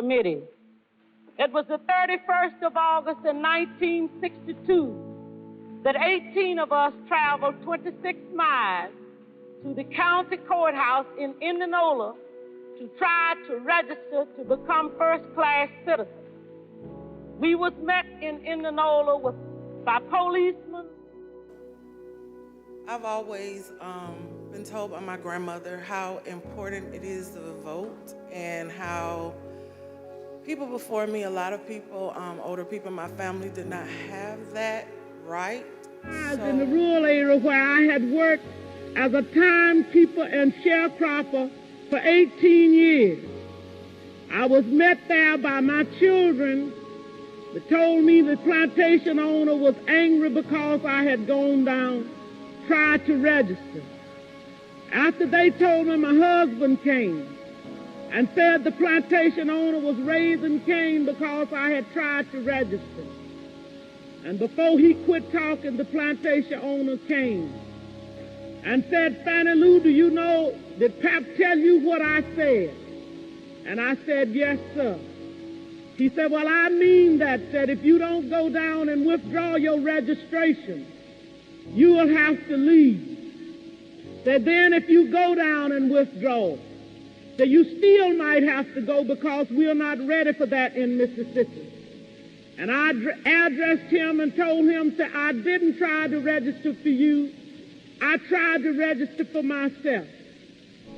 Committee. It was the 31st of August in 1962 that 18 of us traveled 26 miles to the county courthouse in Indianola to try to register to become first-class citizens. We was met in Indianola by policemen. I've always been told by my grandmother how important it is to vote, and how people before me, a lot of people, older people in my family, did not have that right. I was in the rural area where I had worked as a timekeeper and sharecropper for 18 years. I was met there by my children that told me the plantation owner was angry because I had gone down, tried to register. After they told me, my husband came and said the plantation owner was raising Cain because I had tried to register. And before he quit talking, the plantation owner came and said, "Fannie Lou, do you know, did Pap tell you what I said?" And I said, "Yes, sir." He said, "Well, I mean that if you don't go down and withdraw your registration, you will have to leave. That then if you go down and withdraw, that you still might have to go because we're not ready for that in Mississippi." And I addressed him and told him that I didn't try to register for you. I tried to register for myself.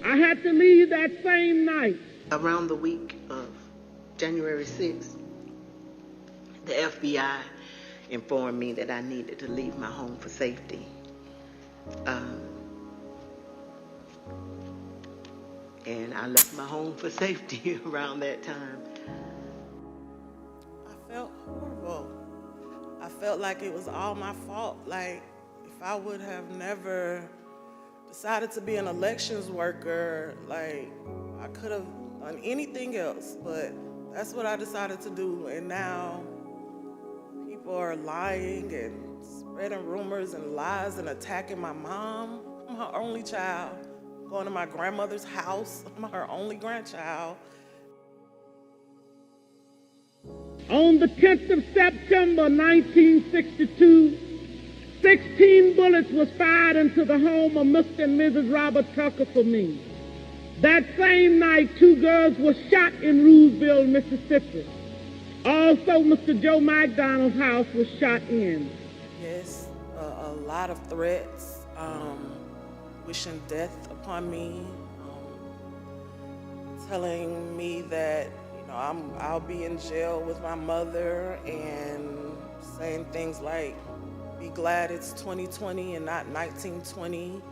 I had to leave that same night. Around the week of January 6th, the FBI informed me that I needed to leave my home for safety. And I left my home for safety around that time. I felt horrible. I felt like it was all my fault. Like, if I would have never decided to be an elections worker, like, I could have done anything else, but that's what I decided to do. And now people are lying and spreading rumors and lies and attacking my mom. I'm her only child. Going to my grandmother's house. I'm her only grandchild. On the 10th of September 1962, 16 bullets was fired into the home of Mr. and Mrs. Robert Tucker for me. That same night, 2 girls were shot in Rooseville, Mississippi. Also, Mr. Joe McDonald's house was shot in. Yes, a lot of threats, wishing death upon me, telling me that, you know, I'll be in jail with my mother, and saying things like, "Be glad it's 2020 and not 1920.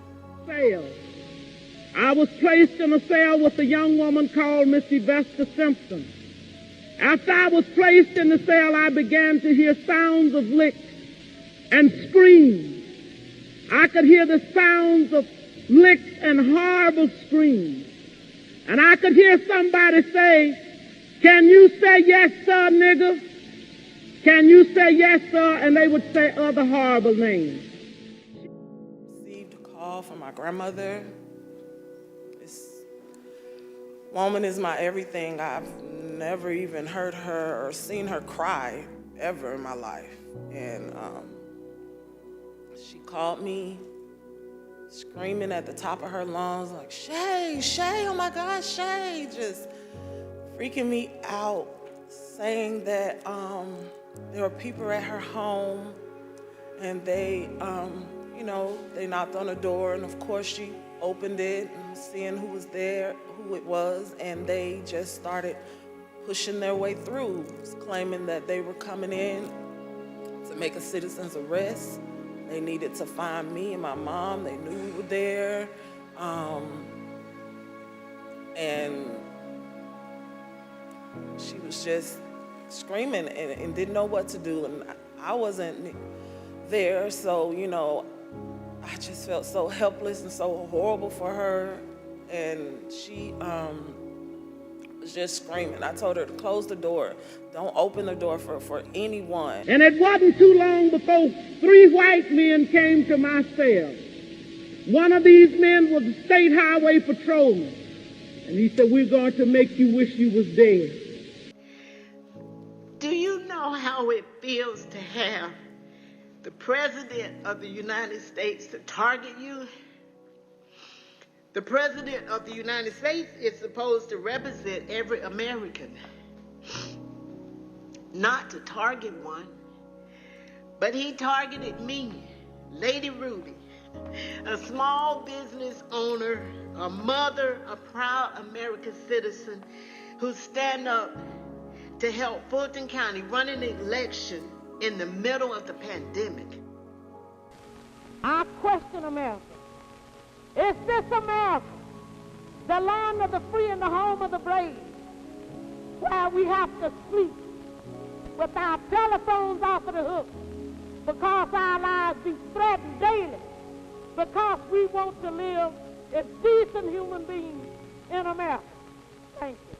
Cell. I was placed in a cell with a young woman called Miss Vesta Simpson. After I was placed in the cell, I began to hear sounds of licks and screams. I could hear the sounds of licks and horrible screams. And I could hear somebody say, "Can you say yes, sir, nigga? Can you say yes, sir?" And they would say other horrible names. I received a call from my grandmother. This woman is my everything. I've never even heard her or seen her cry ever in my life. And she called me screaming at the top of her lungs, like, "Shay, Shay, oh my God, Shay," just freaking me out, saying that there were people at her home, and they, you know, they knocked on the door, and of course she opened it and seeing who was there, who it was, and they just started pushing their way through, claiming that they were coming in to make a citizen's arrest. They needed to find me and my mom. They knew we were there. And she was just screaming and didn't know what to do. And I wasn't there, so, you know, I just felt so helpless and so horrible for her. And she was just screaming. I told her to close the door. Don't open the door for anyone. And it wasn't too long before 3 white men came to my cell. One of these men was a state highway patrolman. And he said, "We're going to make you wish you was dead." how it feels to have the President of the United States to target you. The President of the United States is supposed to represent every American, not to target one, but he targeted me, Lady Ruby, a small business owner, a mother, a proud American citizen who stand up to help Fulton County run an election in the middle of the pandemic. I question America. Is this America, the land of the free and the home of the brave, where we have to sleep with our telephones off of the hook because our lives be threatened daily, because we want to live as decent human beings in America? Thank you.